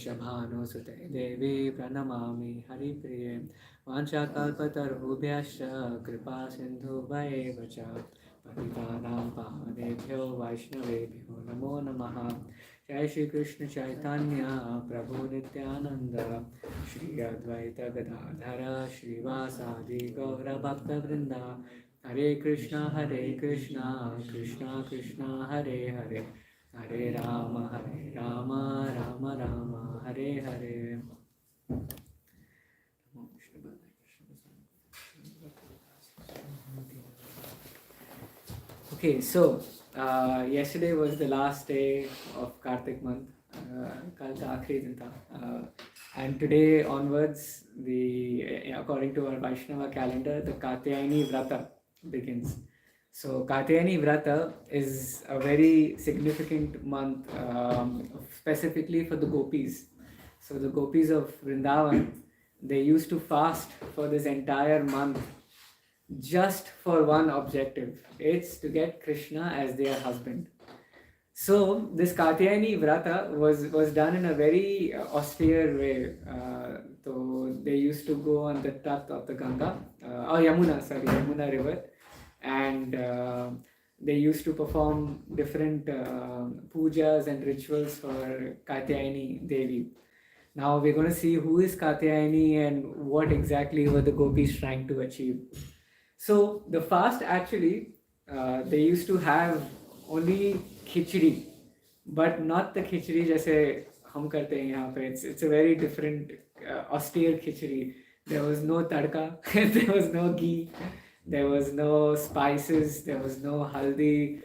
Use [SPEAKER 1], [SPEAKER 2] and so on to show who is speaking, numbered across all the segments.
[SPEAKER 1] Vrishabhanusute Devi Pranamami Haripriye Vanchakalpatarubhyascha Kripa Sindhu Vaevacha Patitanam Pavanebhyo Vaishnavebhyo Namo Namaha Jai Shri Krishna Chaitanya Prabhu Nityananda Shri Advaita Gadadhara Shri Vasadi Gaura Bhakta Vrinda Hare Krishna Krishna Krishna Hare Hare Hare Rama Rama Rama Hare Hare. Okay, so yesterday was the last day of Kartik month, Kal ka aakhri din tha. And today onwards, according to our Vaishnava calendar, the Katyayini vrata begins. So Katyayini vrata is a very significant month, specifically for the gopis. So the gopis of Vrindavan, they used to fast for this entire month just for one objective. It's to get Krishna as their husband. So this Katyayini vrata was done in a very austere way. So they used to go on the top of the Ganga, Yamuna river, and they used to perform different pujas and rituals for Katyayini Devi. Now we're going to see who is Katyayini and what exactly were the gopis trying to achieve. So the fast actually, they used to have only khichdi, but not the khichdi jaise hum karte hain yahan pe. It's a very different austere khichdi. There was no tadka, there was no ghee, there was no spices, there was no haldi,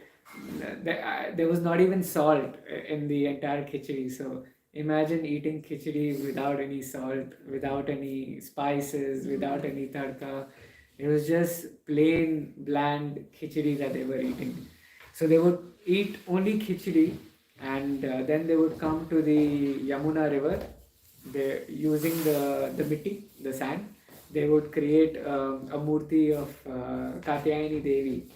[SPEAKER 1] there was not even salt in the entire khichdi. So imagine eating khichdi without any salt, without any spices, without any tadka. It was just plain bland khichdi that they were eating. So they would eat only khichdi, and then they would come to the Yamuna river. They using the mitti, the sand. They would create a murti of Katyayini Devi,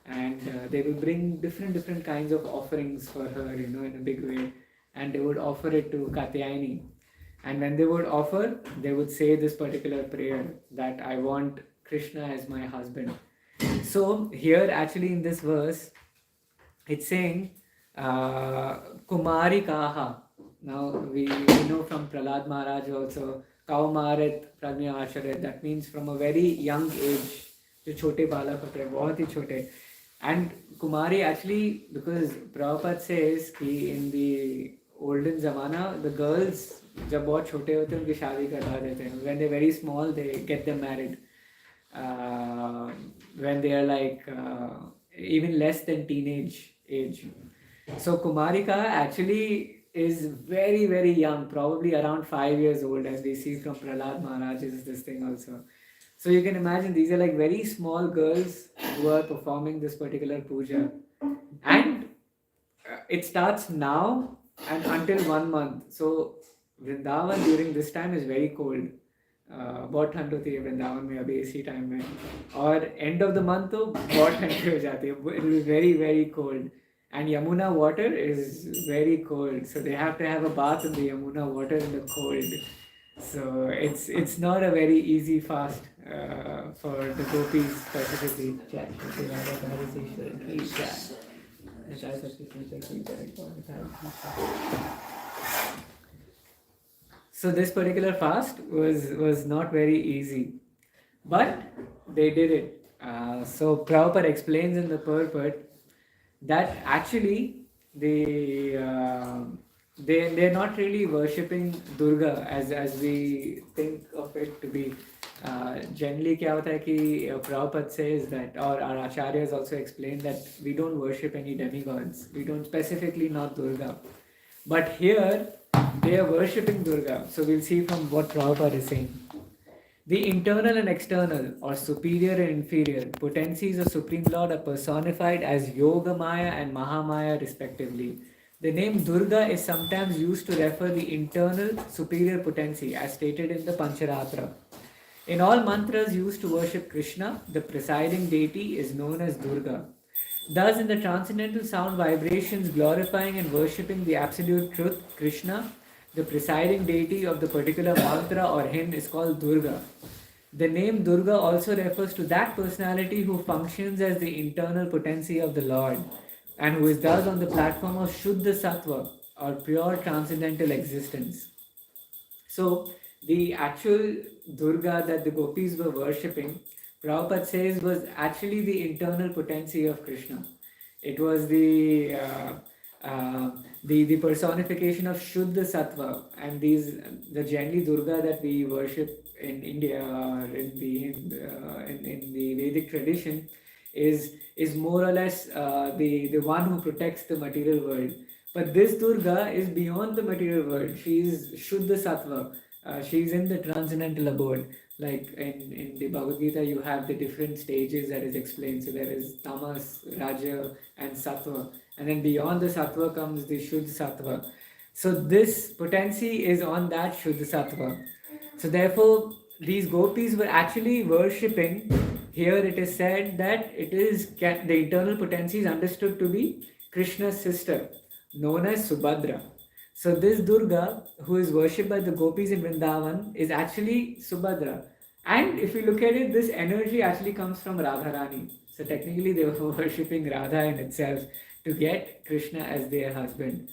[SPEAKER 1] and they would bring different kinds of offerings for her, in a big way, and they would offer it to Katyayini. And when they would offer, they would say this particular prayer that I want Krishna as my husband. So here actually in this verse, it's saying Kumari Kaha. Now we know from Prahlad Maharaj also, Kaumarit Pragnya Asharet. That means from a very young age, jo chote balak hote hain, bahut hi chote. And Kumari actually, because Prabhupada says कि in the olden zamana, the girls जब बहुत छोटे होते हैं उनकी शादी करवा देते हैं. When they're very small, they get them married. When they are like even less than teenage age. So Kumarika actually is very, very young, probably around 5 years old, as we see from Prahlad Maharaj's this thing also. So you can imagine these are like very small girls who are performing this particular puja. And it starts now and until 1 month. So Vrindavan during this time is very cold. बहुत ठंड होती है वृंदावन में अभी इसी time में, और end of the month तो बहुत ठंडी हो जाती है. It will very very cold, and Yamuna water is very cold, so they have to have a bath in the Yamuna water in the cold. So it's not a very easy fast for the gopis specifically. So this particular fast was not very easy, but they did it. So Prabhupada explains in the purport that actually they're not really worshipping Durga as we think of it to be. Generally क्या होता है कि Prabhupada says that, or our acharyas also explain that we don't worship any demigods. We don't, specifically not Durga. But here they are worshipping Durga. So we'll see from what Prabhupada is saying. The internal and external, or superior and inferior, potencies of Supreme Lord are personified as Yoga Maya and Mahamaya respectively. The name Durga is sometimes used to refer the internal superior potency as stated in the Pancharatra. In all mantras used to worship Krishna, the presiding deity is known as Durga. Thus, in the transcendental sound vibrations glorifying and worshipping the absolute truth, Krishna, The presiding deity of the particular mantra or hymn is called Durga. The name Durga also refers to that personality who functions as the internal potency of the Lord and who is thus on the platform of Shuddha Sattva or pure transcendental existence. So, the actual Durga that the gopis were worshipping, Prabhupada says, was actually the internal potency of Krishna. It was the personification of Shuddha Sattva, and the generally Durga that we worship in India or in the Vedic tradition is more or less the one who protects the material world. But this Durga is beyond the material world. She is Shuddha Sattva. She is in the transcendental abode. Like in the Bhagavad Gita, you have the different stages that is explained. So there is Tamas, Raja, and Sattva. And then beyond the Sattva comes the Shuddha Sattva. So this potency is on that Shuddha Sattva. So therefore, these gopis were actually worshipping. Here it is said that the internal potency is understood to be Krishna's sister, known as Subhadra. So this Durga, who is worshipped by the gopis in Vrindavan, is actually Subhadra. And if you look at it, this energy actually comes from Radharani. So technically they were worshipping Radha in itself to get Krishna as their husband.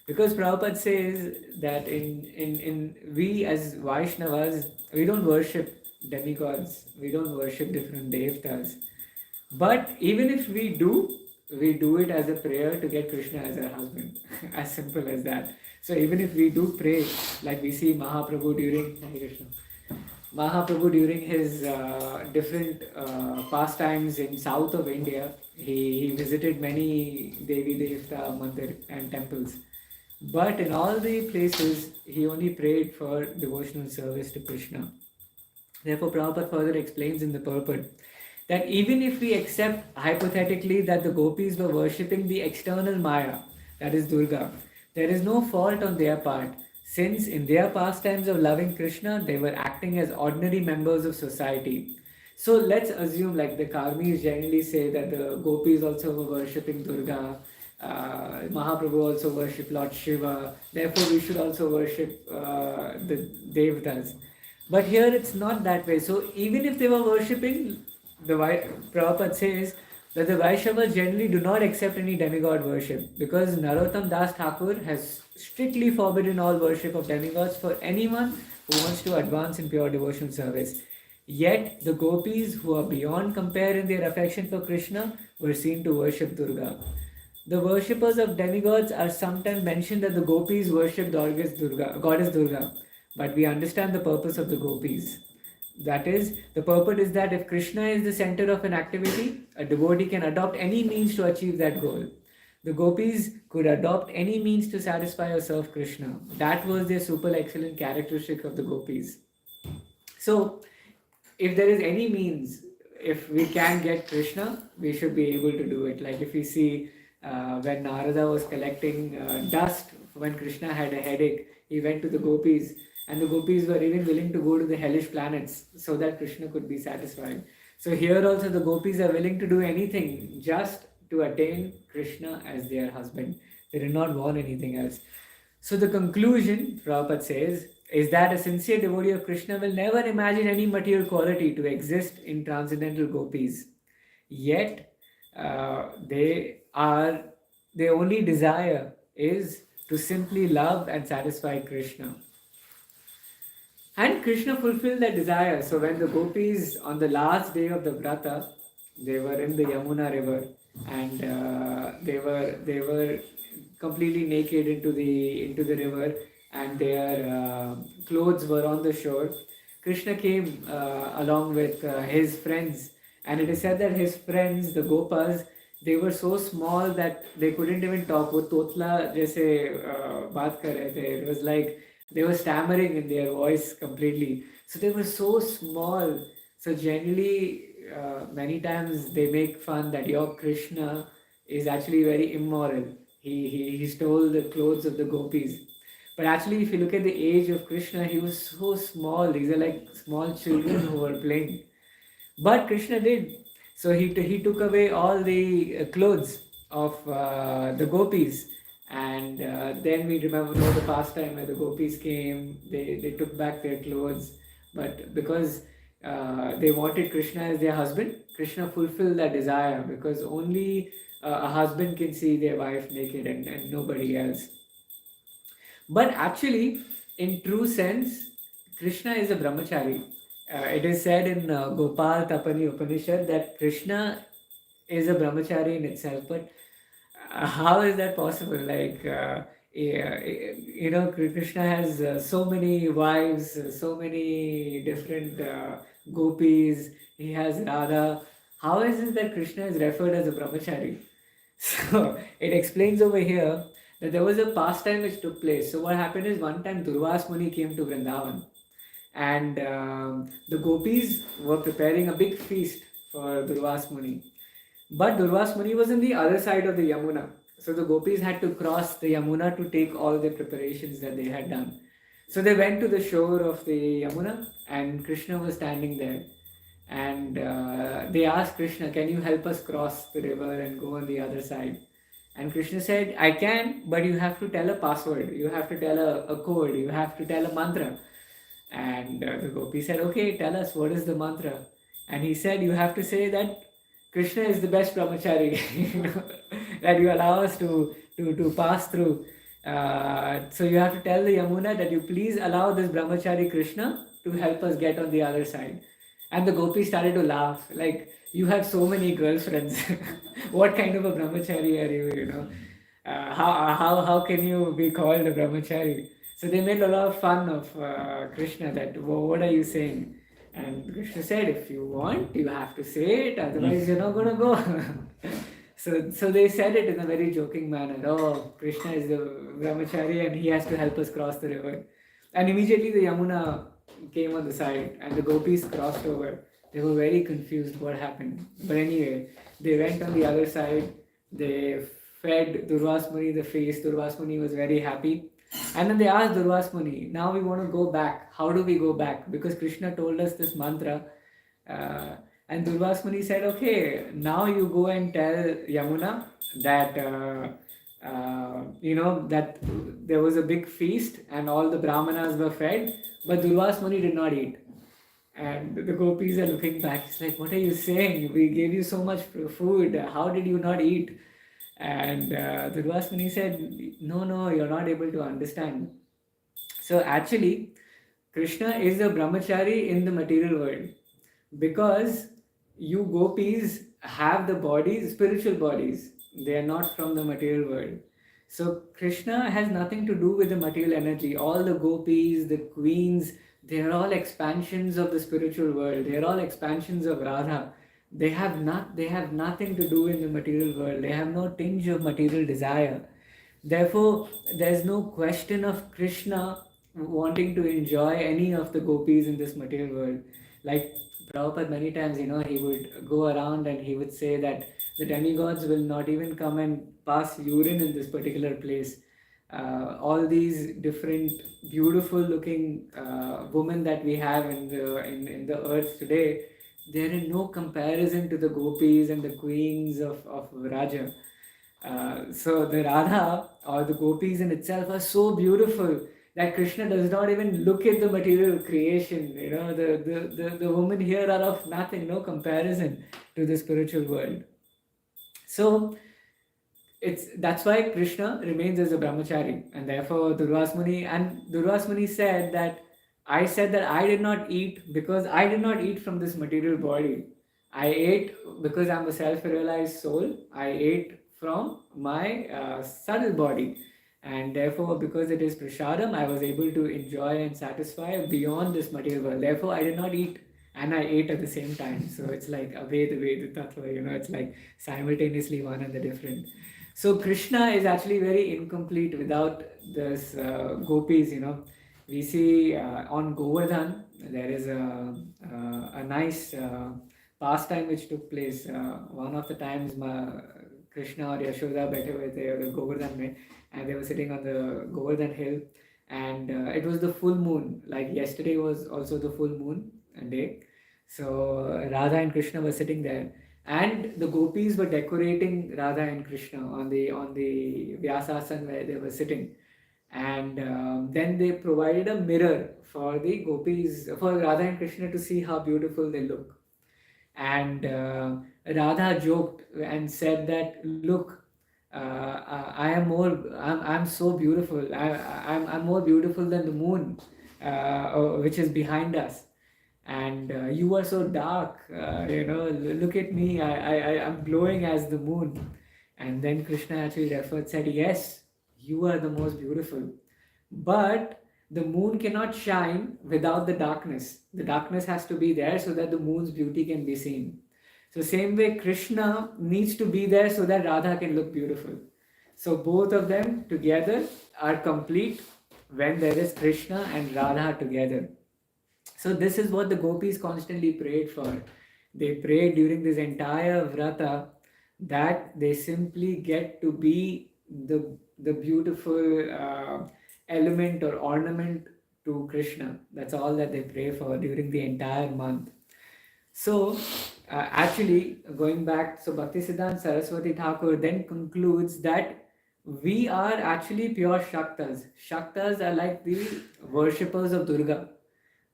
[SPEAKER 1] Because Prabhupada says that in we as Vaishnavas, we don't worship demigods, we don't worship different devtas. But even if we do it as a prayer to get Krishna as our husband. As simple as that. So even if we do pray, like we see Mahaprabhu during his different pastimes in south of India, he visited many Devi Devta Mandir and temples. But in all the places, he only prayed for devotional service to Krishna. Therefore, Prabhupada further explains in the purport that even if we accept hypothetically that the gopis were worshipping the external Maya, that is Durga, there is no fault on their part, since in their pastimes of loving Krishna, they were acting as ordinary members of society. So let's assume, like the Karmis generally say, that the gopis also were worshipping Durga, Mahaprabhu also worshipped Lord Shiva, therefore we should also worship the Devatas. But here it's not that way. So even if they were worshipping, Prabhupada says that the Vaishnavas generally do not accept any demigod worship, because Narottam Das Thakur has strictly forbidden all worship of demigods for anyone who wants to advance in pure devotional service. Yet the gopis, who are beyond compare in their affection for Krishna, were seen to worship Durga. The worshippers of demigods are sometimes mentioned that the gopis worship goddess Durga, but we understand the purpose of the gopis. That is, the purpose is that if Krishna is the center of an activity, a devotee can adopt any means to achieve that goal. The gopis could adopt any means to satisfy or serve Krishna. That was their super excellent characteristic of the gopis. So, if there is any means, if we can get Krishna, we should be able to do it. Like if we see when Narada was collecting dust, when Krishna had a headache, he went to the gopis, and the gopis were even willing to go to the hellish planets so that Krishna could be satisfied. So here also the gopis are willing to do anything just to attain Krishna as their husband. They did not want anything else. So the conclusion, Prabhupada says, is that a sincere devotee of Krishna will never imagine any material quality to exist in transcendental gopis. Yet, their only desire is to simply love and satisfy Krishna. And Krishna fulfilled that desire. So when the gopis, on the last day of the vrata, they were in the Yamuna river, and they were completely naked into the river, and their clothes were on the shore. Krishna came along with his friends, and it is said that his friends, the gopas, they were so small that they couldn't even talk. वो तोतला जैसे बात कर रहे थे. It was like they were stammering in their voice completely. So they were so small. So generally, many times they make fun that your Krishna is actually very immoral. He stole the clothes of the gopis. But actually, if you look at the age of Krishna, he was so small. These are like small children who were playing. But Krishna did. So he took away all the clothes of the gopis, And then we remember the pastime where the gopis came, they took back their clothes, but because they wanted Krishna as their husband, Krishna fulfilled that desire, because only a husband can see their wife naked and nobody else. But actually, in true sense, Krishna is a brahmachari. It is said in Gopal Tapani Upanishad that Krishna is a brahmachari in itself, but how is that possible? Like, Krishna has so many wives, so many different gopis, he has Radha. How is it that Krishna is referred as a brahmachari? So, it explains over here that there was a pastime which took place. So, what happened is one time Durvas Muni came to Vrindavan, and the gopis were preparing a big feast for Durvas Muni. But Durvas Muni was on the other side of the Yamuna. So the gopis had to cross the Yamuna to take all the preparations that they had done. So they went to the shore of the Yamuna, and Krishna was standing there. And they asked Krishna, can you help us cross the river and go on the other side? And Krishna said, I can, but you have to tell a password. You have to tell a code. You have to tell a mantra. And the gopi said, okay, tell us, what is the mantra? And he said, you have to say that Krishna is the best brahmachari, that you allow us to pass through. So you have to tell the Yamuna that you please allow this brahmachari Krishna to help us get on the other side. And the gopis started to laugh, like, you have so many girlfriends. What kind of a brahmachari are you, how can you be called a brahmachari? So they made a lot of fun of Krishna, that, what are you saying? And Krishna said, if you want, you have to say it, otherwise you're not going to go. So they said it in a very joking manner. Oh, Krishna is the brahmachari and he has to help us cross the river. And immediately the Yamuna came on the side and the gopis crossed over. They were very confused what happened. But anyway, they went on the other side. They fed Durvas Muni the feast. Durvas Muni was very happy. And then they asked Durvas Muni, now we want to go back. How do we go back? Because Krishna told us this mantra. And Durvas Muni said, okay, now you go and tell Yamuna that, that there was a big feast and all the brahmanas were fed, but Durvas Muni did not eat. And the gopis are looking back. It's like, what are you saying? We gave you so much food. How did you not eat? And Durvas Muni said, no, you're not able to understand. So actually, Krishna is a brahmachari in the material world, because you gopis have the bodies, spiritual bodies. They are not from the material world. So Krishna has nothing to do with the material energy. All the gopis, the queens, they are all expansions of the spiritual world. They are all expansions of Radha. They have nothing to do in the material world. They have no tinge of material desire. Therefore, there's no question of Krishna wanting to enjoy any of the gopis in this material world. Like Prabhupada many times, he would go around and he would say that the demigods will not even come and pass urine in this particular place. All these different beautiful looking women that we have in the earth today, they're in no comparison to the gopis and the queens of Raja. So the Radha or the gopis in itself are so beautiful that Krishna does not even look at the material creation. The women here are of nothing, no comparison to the spiritual world. So that's why Krishna remains as a brahmachari, and therefore Durvas Muni said that I said that I did not eat because I did not eat from this material body. I ate because I'm a self-realized soul. I ate from my subtle body. And therefore, because it is prasadam, I was able to enjoy and satisfy beyond this material world. Therefore, I did not eat and I ate at the same time. So it's like Aveda Tattva, it's like simultaneously one and the different. So Krishna is actually very incomplete without this gopis, We see on Govardhan, there is a nice pastime which took place. One of the times Krishna or Yashoda बैठे हुए थे Govardhan में, and they were sitting on the Govardhan hill, and it was the full moon. Like yesterday was also the full moon day. So Radha and Krishna were sitting there, And the gopis were decorating Radha and Krishna on the Vyasasan where they were sitting. And then they provided a mirror for the gopis, for Radha and Krishna to see how beautiful they look. And Radha joked and said that, look, I'm so beautiful. I'm more beautiful than the moon, which is behind us. And you are so dark, look at me, I'm glowing as the moon. And then Krishna actually said, yes, you are the most beautiful. But the moon cannot shine without the darkness. The darkness has to be there so that the moon's beauty can be seen. So same way, Krishna needs to be there so that Radha can look beautiful. So both of them together are complete when there is Krishna and Radha together. So this is what the gopis constantly prayed for. They prayed during this entire vrata that they simply get to be the beautiful element or ornament to Krishna. That's all that they pray for during the entire month. So actually going back, so Bhaktisiddhanta Saraswati Thakur then concludes that we are actually pure Shaktas. Shaktas are like the worshippers of Durga.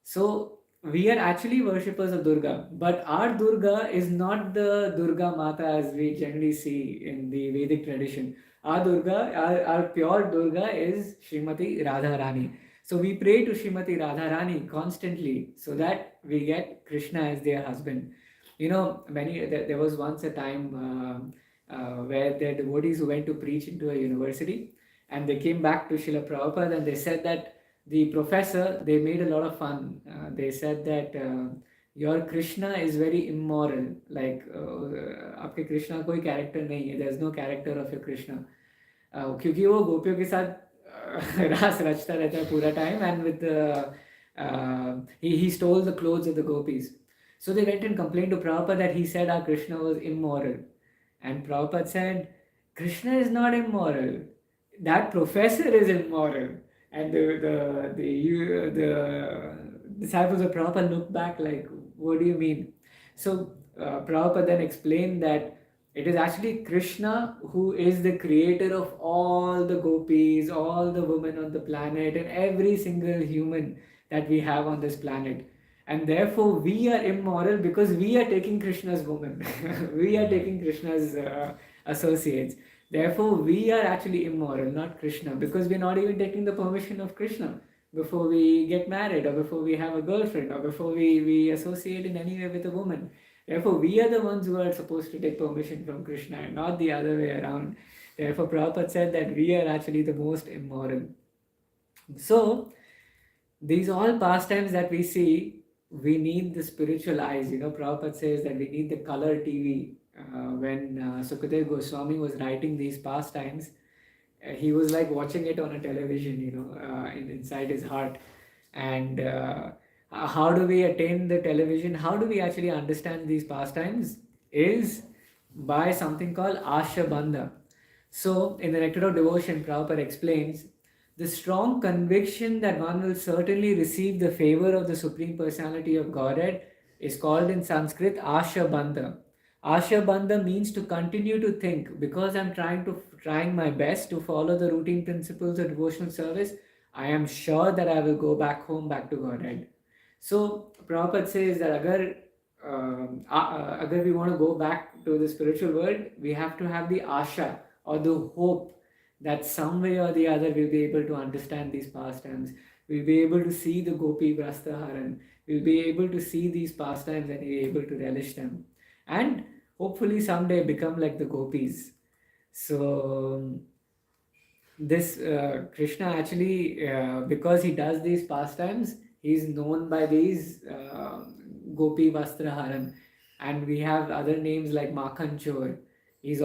[SPEAKER 1] So we are actually worshippers of Durga, but our Durga is not the Durga Mata as we generally see in the Vedic tradition. Our Durga, our pure Durga is Srimati Radharani. So we pray to Srimati Radharani constantly so that we get Krishna as their husband. There was once a time where the devotees who went to preach into a university, and they came back to Srila Prabhupada and they said that the professor, they made a lot of fun. They said that your Krishna is very immoral. Like, आपके Krishna कोई character नहीं है. There's no character of your Krishna. क्योंकि वो गोपियों के साथ रास रचता रहता है पूरा time, and with he stole the clothes of the gopis. So they went and complained to Prabhupada that he said our Krishna was immoral. And Prabhupada said, Krishna is not immoral. That professor is immoral. And the disciples of Prabhupada looked back like, what do you mean? So Prabhupada then explained that it is actually Krishna who is the creator of all the gopis, all the women on the planet, and every single human that we have on this planet. And therefore we are immoral because we are taking Krishna's woman. We are taking Krishna's associates. Therefore, we are actually immoral, not Krishna, because we're not even taking the permission of Krishna before we get married, or before we have a girlfriend, or before we associate in any way with a woman. Therefore, we are the ones who are supposed to take permission from Krishna, and not the other way around. Therefore, Prabhupada said that we are actually the most immoral. So, these all pastimes that we see, we need the spiritual eyes. Prabhupada says that we need the color TV. When Sukadeva Goswami was writing these pastimes, he was like watching it on a television, inside his heart. And how do we attain the television? How do we actually understand these pastimes? Is by something called Asha Bandha. So, in the Nectar of Devotion, Prabhupada explains the strong conviction that one will certainly receive the favor of the Supreme Personality of Godhead is called in Sanskrit Asha Bandha. Asha Bandha means to continue to think, because I'm trying my best to follow the routine principles of devotional service, I am sure that I will go back home, back to Godhead. So Prabhupada says that agar we want to go back to the spiritual world, we have to have the asha or the hope that some way or the other we'll be able to understand these pastimes. We'll be able to see the Gopi Vrastaharan. We'll be able to see these pastimes and be able to relish them. And hopefully someday become like the gopis. So this Krishna actually, because he does these pastimes, he's known by these Gopi Vastraharan. And we have other names like Makhan Chor. He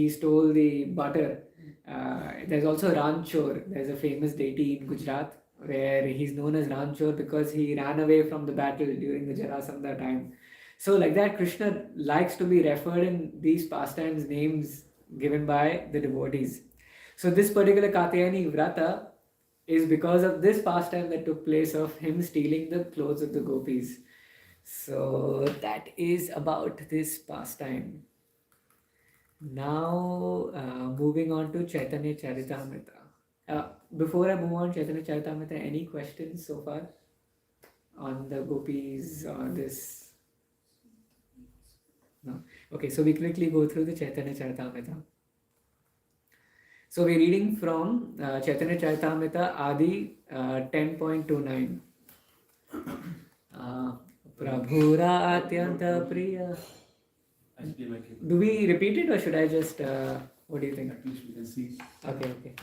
[SPEAKER 1] stole the butter. There's also Ranchor. There's a famous deity in Gujarat where he's known as Ranchor because he ran away from the battle during the Jarasandha time. So like that, Krishna likes to be referred in these pastimes names given by the devotees. So this particular Katyayini vrata is because of this pastime that took place of him stealing the clothes of the gopis. So that is about this pastime. Now, moving on to Chaitanya Charitamrita. Before I move on, Chaitanya Charitamrita, any questions so far on the gopis or this? No. Okay, so we quickly go through the Chaitanya Charitamrita. So we're reading from Chaitanya Charitamrita Adi 10.29. Prabhura Atyanta Priya. Do we repeat it or should I just, what do you think?
[SPEAKER 2] At least we can see.
[SPEAKER 1] Okay.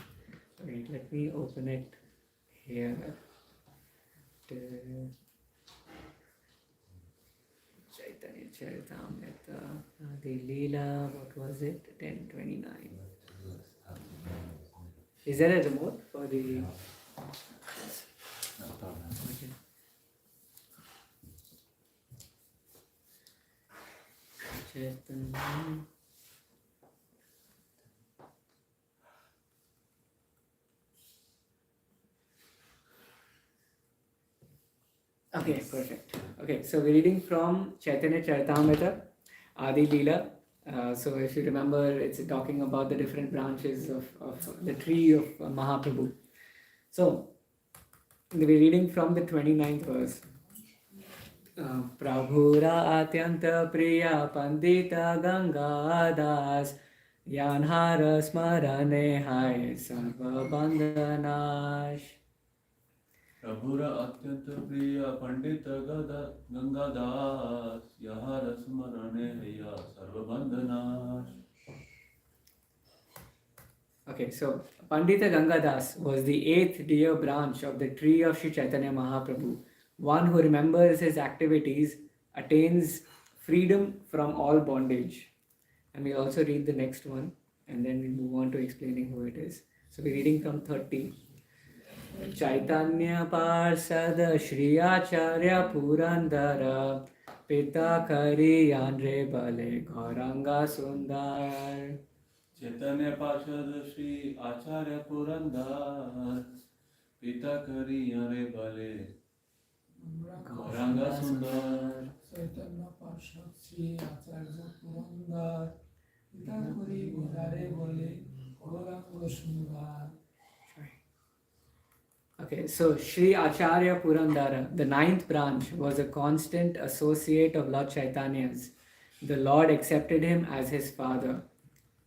[SPEAKER 1] Wait, let me open it here. Chaitanya Charitamrita, the Leela, what was it? 10:29. Is there a remote for the? Okay. Chaitanya. Okay, perfect. Okay, so we're reading from Chaitanya Charitamrita, Adi Leela. So if you remember, it's talking about the different branches of the tree of Mahaprabhu. So we're reading from the 29th verse. Prabhura Atyanta Priya Pandita Ganga Das Yanhara Smarane Hai Sarva Bandhanash.
[SPEAKER 2] Prabhura Atyanta Priya Pandita Ganga Das Yahara Smarane Haya Sarva Bandhanash.
[SPEAKER 1] Okay, so Pandita Gangadas was the 8th dear branch of the tree of Sri Chaitanya Mahaprabhu. One who remembers his activities attains freedom from all bondage. And we also read the next one and then we move on to explaining who it is. So we're reading from 30. Chaitanya Parsada Shri Acharya Purandara Pita Kari Yandre Bale Gauranga Sundar.
[SPEAKER 2] Chaitanya Parshad Shri Acharya Purandar Pita Kari Yare Bale Gauranga Sundar.
[SPEAKER 3] Chaitanya Parshad Shri Acharya Purandar Pita Kari Yare Bale Gauranga Sundar.
[SPEAKER 1] Okay, so Sri Acharya Purandara, the 9th branch, was a constant associate of Lord Chaitanya's. The Lord accepted him as his father.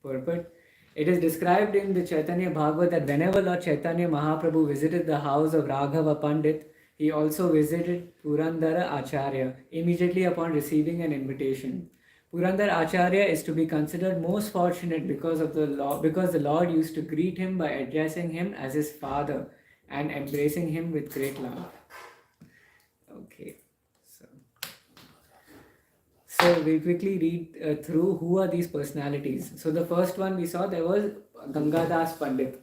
[SPEAKER 1] Purport. It is described in the Chaitanya Bhagavad that whenever Lord Chaitanya Mahaprabhu visited the house of Raghava Pandit, he also visited Purandara Acharya immediately upon receiving an invitation. Purandara Acharya is to be considered most fortunate because the Lord used to greet him by addressing him as his father and embracing him with great love. Okay, so we'll quickly read through who are these personalities. So the first one we saw, there was Gangadas Pandit.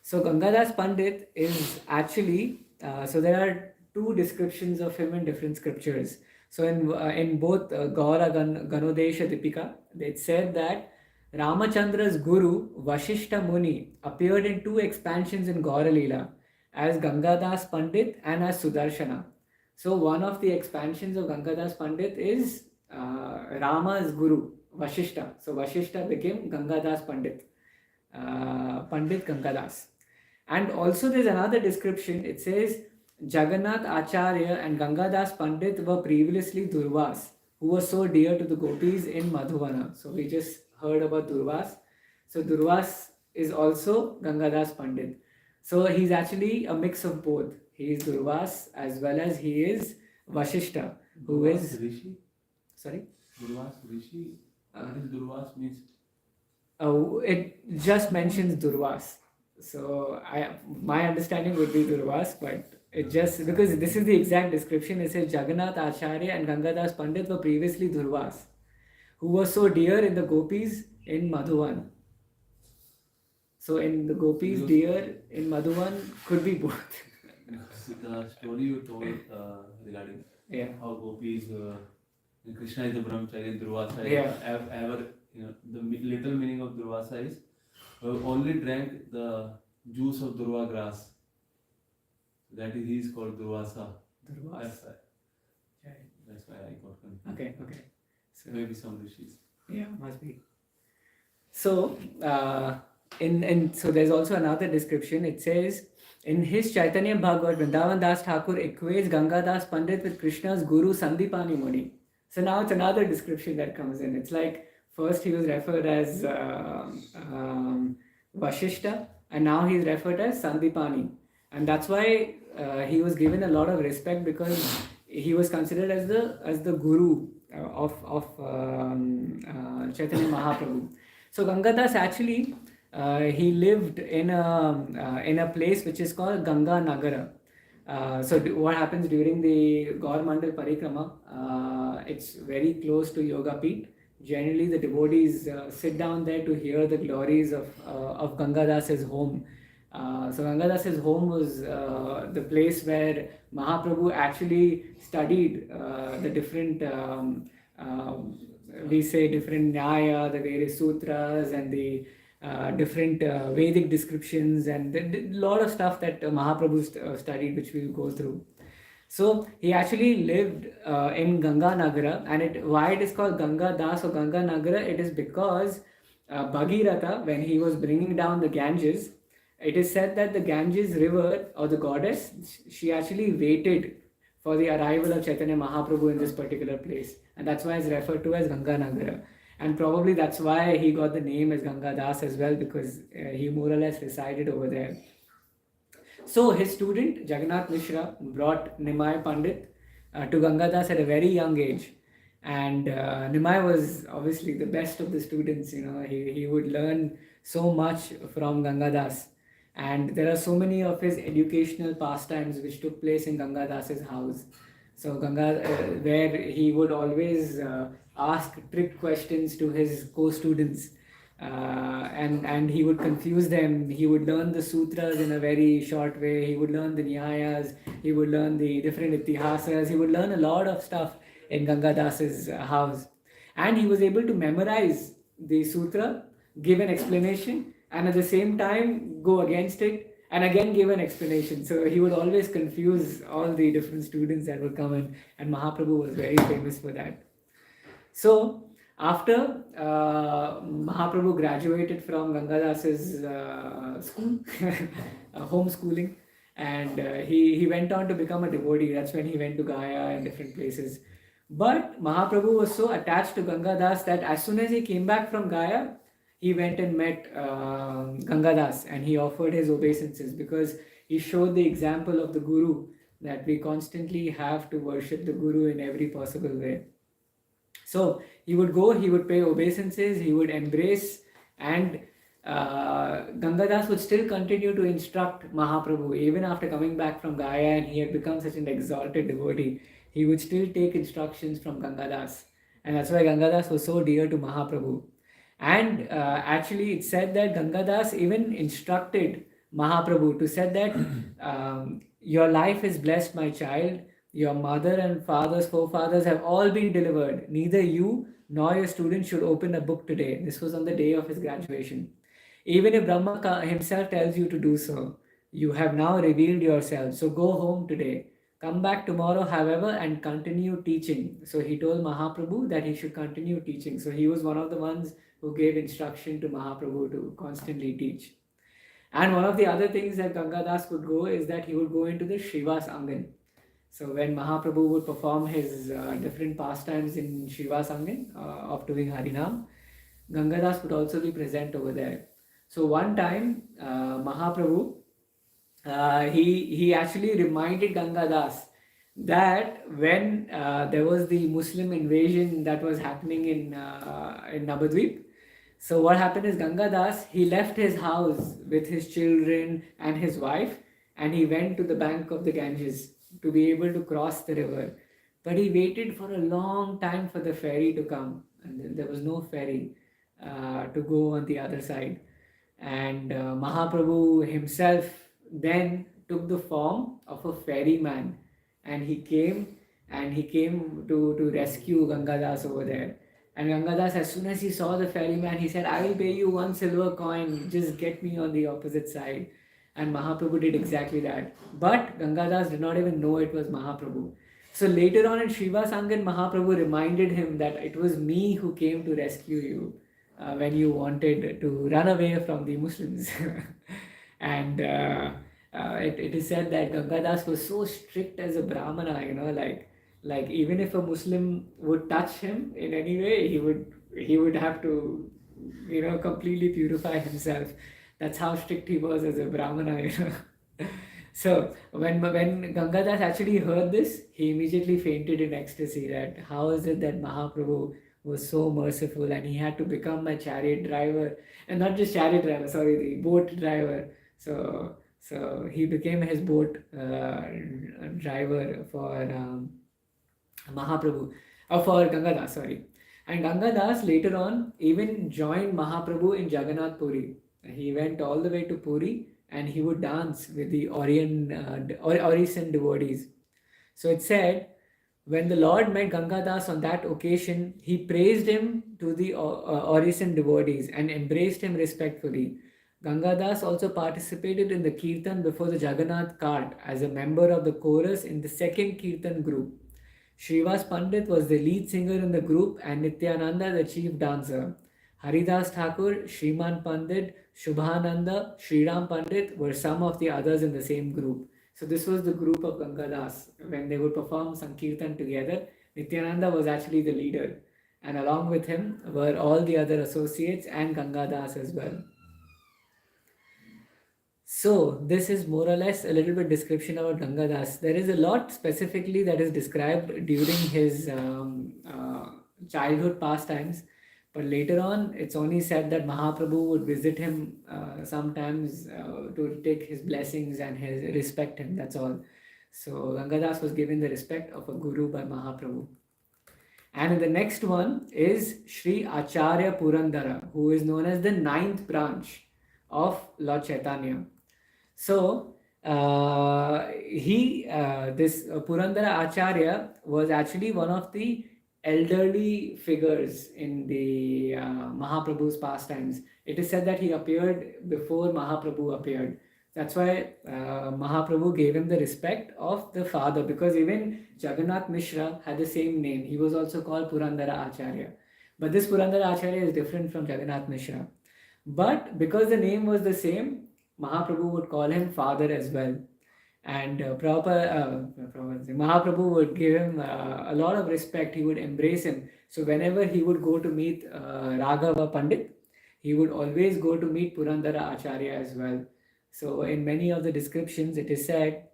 [SPEAKER 1] So Gangadas Pandit is actually, so there are two descriptions of him in different scriptures. So in both Gaura Ganodesha Dipika, it said that Ramachandra's guru Vashishta Muni appeared in two expansions in Gaura Leela, as Gangadas Pandit and as Sudarshana. So one of the expansions of Gangadas Pandit is Rama's guru, Vashishta. So Vashishta became Gangadas Pandit, Pandit Gangadas. And also there's another description, it says Jagannath Acharya and Gangadas Pandit were previously Durvas, who was so dear to the gopis in Madhuvana. So we just heard about Durvas. So Durvas is also Gangadas Pandit. So he's actually a mix of both. He is Durvas as well as he is Vashishta, who
[SPEAKER 2] Durvas
[SPEAKER 1] is...
[SPEAKER 2] Rishi?
[SPEAKER 1] Sorry?
[SPEAKER 2] Durvas Rishi? What is Durvas means?
[SPEAKER 1] It just mentions Durvas. So my understanding would be Durvas, but it just, because this is the exact description, it says Jagannath Acharya and Gangadas Pandit were previously Durvas, who were so dear in the gopis in Madhuvan. So in the gopis, dear in Madhuvan could be both.
[SPEAKER 2] The story you told regarding how gopis, Krishna is the brahmachari and Durvasa is ever, the literal meaning of Durvasa is only drank the juice of Durva grass. That is, he is called Durvasa.
[SPEAKER 1] Durvasa.
[SPEAKER 2] That's why I got confused.
[SPEAKER 1] Okay. So
[SPEAKER 2] maybe some rishis.
[SPEAKER 1] Yeah, must be. So, so there's also another description. It says, in his Chaitanya Bhagavat, Vrindavan Das Thakur equates Ganga Das Pandit with Krishna's Guru Sandipani Muni. So now it's another description that comes in. It's like first he was referred as Vashishta, and now he's referred as Sandipani. And that's why he was given a lot of respect, because he was considered as the Guru of Chaitanya Mahaprabhu. So Gangadas actually he lived in a place which is called Ganga Nagara. So what happens during the Gaur Mandal Parikrama? It's very close to Yoga Peeth. Generally, the devotees sit down there to hear the glories of Gangadas's home. So Gangadas's home was the place where Mahaprabhu actually studied the different, different Nyaya, the various sutras, and the different Vedic descriptions, and a lot of stuff that Mahaprabhu studied, which we'll go through. So he actually lived in Ganga Nagara, and why it is called Ganga Das or Ganga Nagara, it is because Bhagirath, when he was bringing down the Ganges, it is said that the Ganges river, or the goddess, she actually waited for the arrival of Chaitanya Mahaprabhu in this particular place, and that's why it's referred to as Ganga Nagara. And probably that's why he got the name as Ganga Das as well, because he more or less resided over there. So his student Jagannath Mishra brought Nimai Pandit to Gangadas at a very young age, and Nimai was obviously the best of the students. He would learn so much from Gangadas, and there are so many of his educational pastimes which took place in Gangadas's house. So where he would always ask trick questions to his co-students. And he would confuse them. He would learn the sutras in a very short way. He would learn the Nyayas. He would learn the different itihasas. He would learn a lot of stuff in Gangadas's house. And he was able to memorize the sutra, give an explanation, and at the same time go against it, and again give an explanation. So he would always confuse all the different students that would come in, and Mahaprabhu was very famous for that. So after Mahaprabhu graduated from Gangadas's school, homeschooling, and he went on to become a devotee. That's when he went to Gaya and different places. But Mahaprabhu was so attached to Gangadas that as soon as he came back from Gaya, he went and met Gangadas, and he offered his obeisances, because he showed the example of the Guru, that we constantly have to worship the Guru in every possible way. So he would go, he would pay obeisances, he would embrace, and Gangadas would still continue to instruct Mahaprabhu even after coming back from Gaya, and he had become such an exalted devotee. He would still take instructions from Gangadas, and that's why Gangadas was so dear to Mahaprabhu. And actually it said that Gangadas even instructed Mahaprabhu to say that your life is blessed, my child. Your mother and father's forefathers have all been delivered. Neither you nor your student should open a book today. This was on the day of his graduation. Even if Brahma himself tells you to do so, you have now revealed yourself. So go home today. Come back tomorrow, however, and continue teaching. So he told Mahaprabhu that he should continue teaching. So he was one of the ones who gave instruction to Mahaprabhu to constantly teach. And one of the other things that Gangadas could go is that he would go into the Srivas Angan. So when Mahaprabhu would perform his different pastimes in Srivas Angan of doing Harinam, Gangadas would also be present over there. So one time, Mahaprabhu, he actually reminded Gangadas that when there was the Muslim invasion that was happening in Navadvip, so what happened is Gangadas, he left his house with his children and his wife, and he went to the bank of the Ganges to be able to cross the river. But he waited for a long time for the ferry to come, and there was no ferry to go on the other side. And Mahaprabhu himself then took the form of a ferryman, and he came to rescue Gangadas over there. And Gangadas, as soon as he saw the ferryman, he said, I will pay you 1 silver coin, just get me on the opposite side. And Mahaprabhu did exactly that. But Gangadas did not even know it was Mahaprabhu. So later on in Shiva Sangan, Mahaprabhu reminded him that it was me who came to rescue you when you wanted to run away from the Muslims. And it is said that Gangadas was so strict as a Brahmana, like even if a Muslim would touch him in any way, he would have to, completely purify himself. That's how strict he was as a Brahmana. So when Gangadas actually heard this, he immediately fainted in ecstasy. That how is it that Mahaprabhu was so merciful and he had to become my chariot driver, and not just chariot driver, sorry, the boat driver. So he became his boat driver for Mahaprabhu, or for Gangadas, sorry. And Gangadas later on even joined Mahaprabhu in Jagannath Puri. He went all the way to Puri and he would dance with the Orison devotees. So it said, when the Lord met Gangadas on that occasion, he praised him to the Orison devotees and embraced him respectfully. Gangadas also participated in the Kirtan before the Jagannath cart as a member of the chorus in the second Kirtan group. Srivas Pandit was the lead singer in the group and Nityananda the chief dancer. Haridas Thakur, Shriman Pandit, Shubhananda, Sriram Pandit were some of the others in the same group. So this was the group of Gangadas. When they would perform Sankirtan together, Nityananda was actually the leader. And along with him were all the other associates and Gangadas as well. So this is more or less a little bit description about Gangadas. There is a lot specifically that is described during his childhood pastimes. But later on, it's only said that Mahaprabhu would visit him sometimes to take his blessings and respect him. That's all. So Gangadas was given the respect of a guru by Mahaprabhu. And the next one is Sri Acharya Purandara, who is known as the 9th branch of Lord Chaitanya. So this Purandara Acharya was actually one of the elderly figures in the Mahaprabhu's pastimes. It is said that he appeared before Mahaprabhu appeared. That's why Mahaprabhu gave him the respect of the father, because even Jagannath Mishra had the same name. He was also called Purandara Acharya. But this Purandara Acharya is different from Jagannath Mishra. But because the name was the same, Mahaprabhu would call him father as well. And Mahaprabhu would give him a lot of respect. He would embrace him. So whenever he would go to meet Raghava Pandit, he would always go to meet Purandara Acharya as well. So in many of the descriptions, it is said,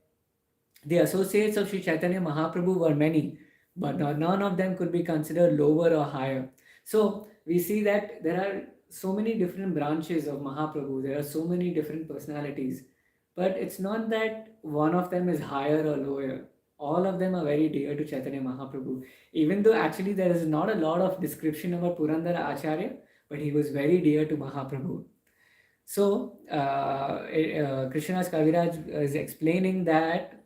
[SPEAKER 1] the associates of Sri Chaitanya Mahaprabhu were many, but none of them could be considered lower or higher. So we see that there are so many different branches of Mahaprabhu. There are so many different personalities. But it's not that one of them is higher or lower. All of them are very dear to Chaitanya Mahaprabhu. Even though actually there is not a lot of description about Purandara Acharya, but he was very dear to Mahaprabhu. So Krishna's Kaviraj is explaining that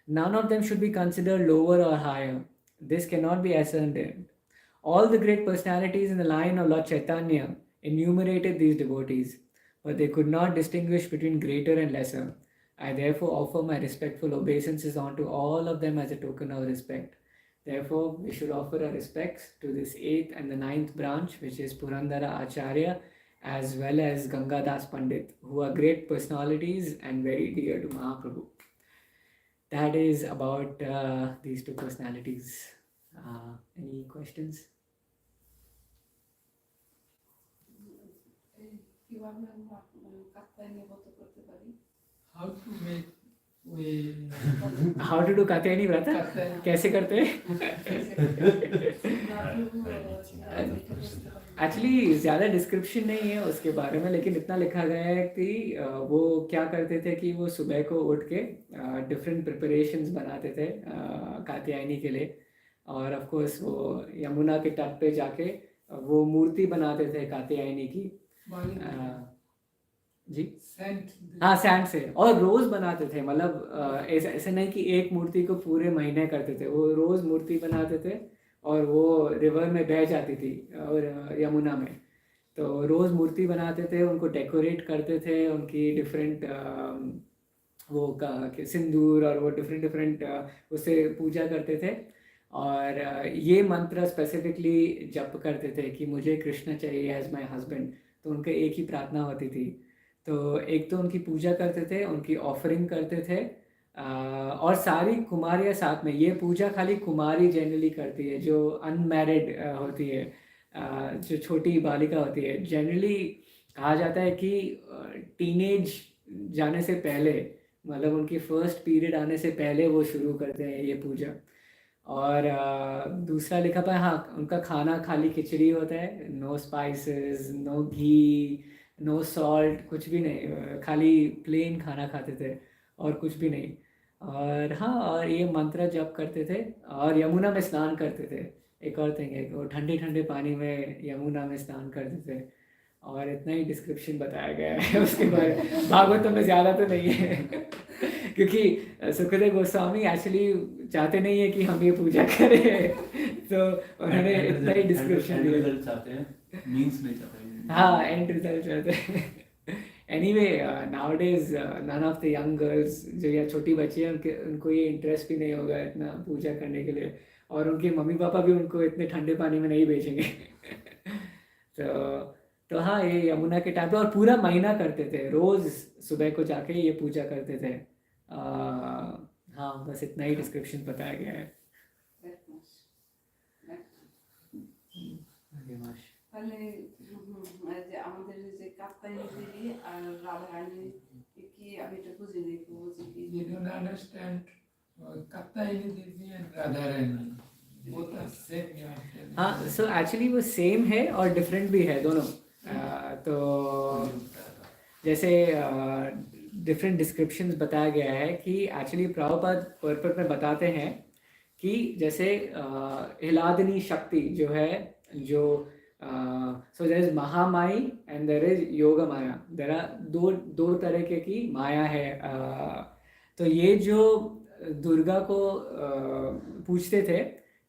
[SPEAKER 1] none of them should be considered lower or higher. This cannot be ascertained. All the great personalities in the line of Lord Chaitanya enumerated these devotees, but they could not distinguish between greater and lesser. I therefore offer my respectful obeisances unto all of them as a token of respect. Therefore, we should offer our respects to this 8th and the 9th branch, which is Purandara Acharya, as well as Gangadas Pandit, who are great personalities and very dear to Mahaprabhu. That is about these two personalities. Any questions?
[SPEAKER 3] How to make
[SPEAKER 1] How to do Katyayini vrata? कैसे करते हैं? Actually ज़्यादा description नहीं है उसके बारे में, लेकिन इतना लिखा गया है कि वो क्या करते थे कि वो सुबह को उठ के डिफरेंट प्रिपरेशंस बनाते थे कात्यायनी के लिए, और ऑफ कोर्स वो यमुना के तट पे जाके वो मूर्ति बनाते थे कात्यायनी की जी, हाँ सैंड से, और रोज बनाते थे. मतलब ऐसे नहीं कि एक मूर्ति को पूरे महीने करते थे, वो रोज मूर्ति बनाते थे और वो रिवर में बह जाती थी और यमुना में. तो रोज मूर्ति बनाते थे, उनको डेकोरेट करते थे, उनकी डिफरेंट वो सिंदूर और वो डिफरेंट उससे पूजा करते थे। और ये मंत्र स्पेसिफिकली जप करते थे कि मुझे कृष्ण चाहिए एज माय हस्बैंड। तो उनके एक ही प्रार्थना होती थी। तो एक तो उनकी पूजा करते थे, उनकी ऑफरिंग करते थे, और सारी कुमारियाँ साथ में। ये पूजा खाली कुमारी जनरली करती है, जो अनमैरिड होती है, जो छोटी बालिका होती है। जनरली कहा जाता है कि टीनेज जाने से पहले, मतलब उनकी फर्स्ट पीरियड आने से पहले वो शुरू करते हैं ये पूजा। और दूसरा लिखा था, हाँ, उनका खाना खाली खिचड़ी होता है, नो स्पाइसेस, नो घी, नो सॉल्ट, कुछ भी नहीं, खाली प्लेन खाना खाते थे और कुछ भी नहीं। और हाँ, और ये मंत्र जप करते थे और यमुना में स्नान करते थे। एक और थिंग है, वो ठंडे ठंडे पानी में यमुना में स्नान करते थे। और इतना ही डिस्क्रिप्शन बताया गया है उसके बारे में। भागवतम में ज़्यादा तो नहीं है क्योंकि सुखदेव गोस्वामी एक्चुअली चाहते नहीं है कि हम ये पूजा करें, तो उन्होंने इतना ही डिस्क्रिप्शन दिया।
[SPEAKER 2] चाहते हैं, मीन्स नहीं चाहते।
[SPEAKER 1] हाँ, एंड रिजल्ट चाहते हैं। Anyway, nowadays none of the young girls, जो या छोटी बच्ची हैं, उनको ये इंटरेस्ट भी नहीं होगा इतना पूजा करने के लिए, और उनके मम्मी पापा भी उनको इतने ठंडे पानी में नहीं भेजेंगे। तो हाँ, ये यमुना के टाइम पे, और पूरा महीना करते थे, रोज़ सुबह को जाके ये पूजा करते थे। हाँ, बस इतना ही डिस्क्रिप्शन बताया गया है।
[SPEAKER 3] তাহলে যে আমাদের যে কাত্যায়নী দেবী আর রাধা রানী কি আমি এটা বুঝিনি, একটু বুঝি কি?
[SPEAKER 4] You don't understand Katyayini Devi and Radha Rani. Both are same. You are telling.
[SPEAKER 1] हाँ, सो एक्चुअली वो सेम है और डिफरेंट भी है दोनों। तो जैसे डिफरेंट डिस्क्रिप्शंस बताया गया है कि एक्चुअली प्रभुपाद पर्पट में बताते हैं कि जैसे हिलादनी शक्ति जो है, जो so there is Mahamai and there is योग माया। देयर आर दो तरह की माया है। तो ये जो दुर्गा को पूछते थे,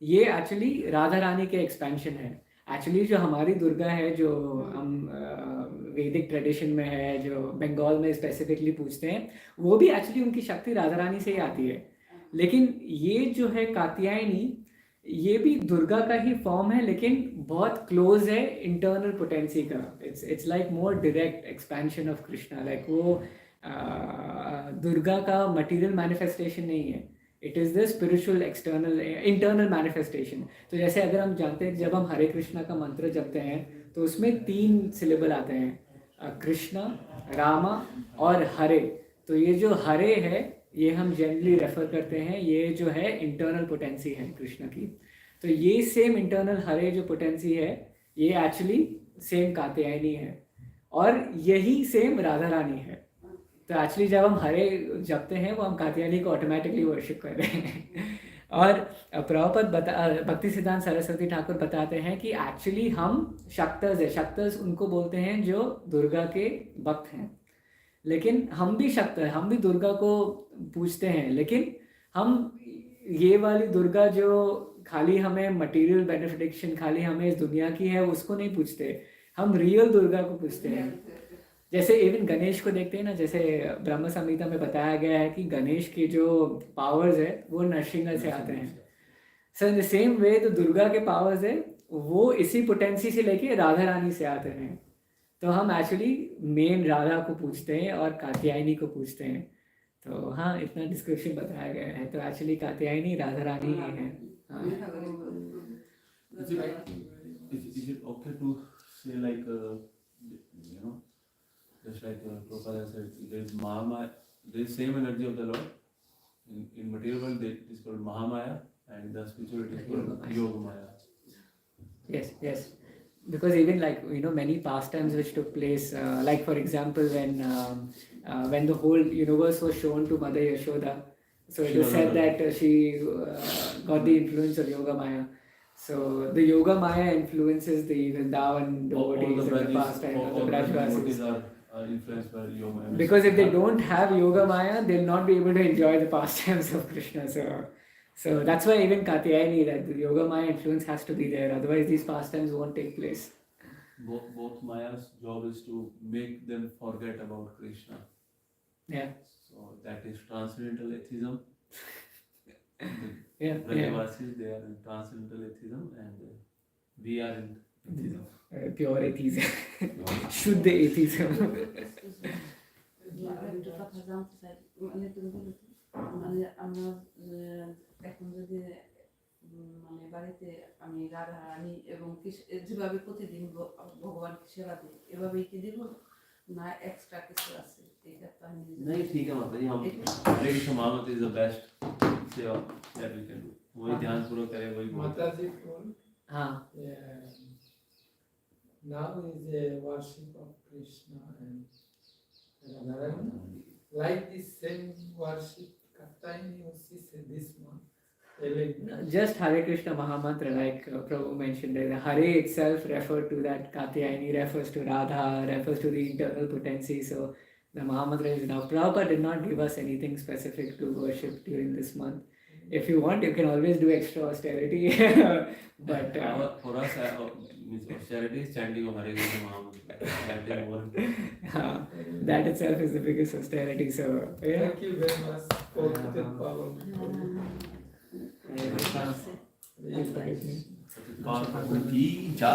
[SPEAKER 1] ये एक्चुअली राधा रानी के एक्सपेंशन है। एक्चुअली जो हमारी दुर्गा है, जो हम वैदिक ट्रेडिशन में है, जो बंगाल में स्पेसिफिकली पूछते हैं, वो भी एक्चुअली उनकी शक्ति राधा रानी से ही आती है। लेकिन ये जो है कात्यायनी, ये भी दुर्गा का ही फॉर्म है, लेकिन बहुत क्लोज है इंटरनल पोटेंसी का। It's like more direct expansion of Krishna. Like वो दुर्गा का मटेरियल मैनिफेस्टेशन नहीं है, it is the spiritual external internal manifestation. तो जैसे अगर हम जानते हैं, जब हम हरे कृष्णा का मंत्र जपते हैं तो उसमें 3 सिलेबल आते हैं, कृष्णा, रामा और हरे। तो ये जो हरे है, ये हम जनरली रेफर करते हैं, ये जो है इंटरनल पोटेंसी है कृष्ण की। तो ये सेम इंटरनल हरे जो पोटेंसी है, ये एक्चुअली सेम कात्यायनी है, और यही सेम राधा रानी है। तो एक्चुअली जब हम हरे जपते हैं, वो हम कात्यायनी को ऑटोमेटिकली वर्शिप कर रहे हैं। और प्रभुपाद भक्ति सिद्धांत सरस्वती ठाकुर बताते हैं कि एक्चुअली हम शक्तर्स है। शक्तर्स उनको बोलते हैं जो दुर्गा के भक्त हैं। लेकिन हम भी शक्त है, हम भी दुर्गा को पूछते हैं, लेकिन हम ये वाली दुर्गा जो खाली हमें मटेरियल बेनिफिटेशन, खाली हमें इस दुनिया की है, उसको नहीं पूछते। हम रियल दुर्गा को पूछते हैं। जैसे इवन गणेश को देखते हैं ना, जैसे ब्रह्म संहिता में बताया गया है कि गणेश के जो पावर्स है वो नरसिंह से आते हैं। सो इन द सेम वे तो दुर्गा के पावर्स है, वो इसी पोटेंसी से लेके राधा रानी से आते हैं। तो हम एक्चुअली मेन राधा को पूछते हैं और कात्यायनी को पूछते हैं। तो हाँ, इतना डिस्क्रिप्शन बताया गया है। तो एक्चुअली कात्यायनी राधा रानी ही है। हाँ।
[SPEAKER 2] Is it okay to say like just like Prabhupada said, there is Mahamaya, there is same energy of the Lord. In material world, it is called Mahamaya, and the spiritual it is called Yoga Maya.
[SPEAKER 1] Yes. Because even like many pastimes which took place, like for example when the whole universe was shown to Mother Yashoda, so it is said that she got the influence of Yoga Maya. So the Yoga Maya influences the Vrindavan devotees in the pastime, the Brajvasis.
[SPEAKER 2] Are influenced by Yoga Maya.
[SPEAKER 1] Because if they don't have Yoga Maya, they'll not be able to enjoy the pastimes of Krishna. So that's why even Katyayini, that the Yoga Maya influence has to be there. Otherwise, these pastimes won't take place.
[SPEAKER 2] Both Maya's job is to make them forget about Krishna.
[SPEAKER 1] Yeah.
[SPEAKER 2] So that is transcendental atheism.
[SPEAKER 1] Yeah.
[SPEAKER 2] Brajavasis, they are in transcendental atheism, and we are in atheism.
[SPEAKER 1] Pure atheism. Shuddha atheism.
[SPEAKER 3] একটা কথা জানতে চাই মানে তুমি বলো তো, মানে আমরা এখন যদি মানে বাড়িতে আমি রাধা রানী এবং যেভাবে প্রতিদিন ভগবানকে সেবা দিই এভাবেই কি দিব না এক্সট্রা কিছু আছে এটা তো আমি
[SPEAKER 2] नहीं ठीक है माता जी, हम हरे कृष्ण महामंत्र is the best सेवा that we can do. वही ध्यान पूर्वक करें वही बोल.
[SPEAKER 4] Mataji told,
[SPEAKER 1] हाँ.
[SPEAKER 4] now is a worship of Krishna and Radharani. Like this same worship, Katyayini also said this month.
[SPEAKER 1] Just Hare Krishna Mahamantra, like Prabhu mentioned, the Hare itself referred to that Katyayini, refers to Radha, refers to the internal potency. So the Mahamantra is enough. Prabhupada did not give us anything specific to worship during this month. If you want, you can always do extra austerity. But
[SPEAKER 2] for us, means austerity is chanting of Hare Krishna Mahamantra. Chanting more.
[SPEAKER 1] That itself is the biggest austerity. So yeah.
[SPEAKER 4] Thank you very much for the power.
[SPEAKER 2] की जा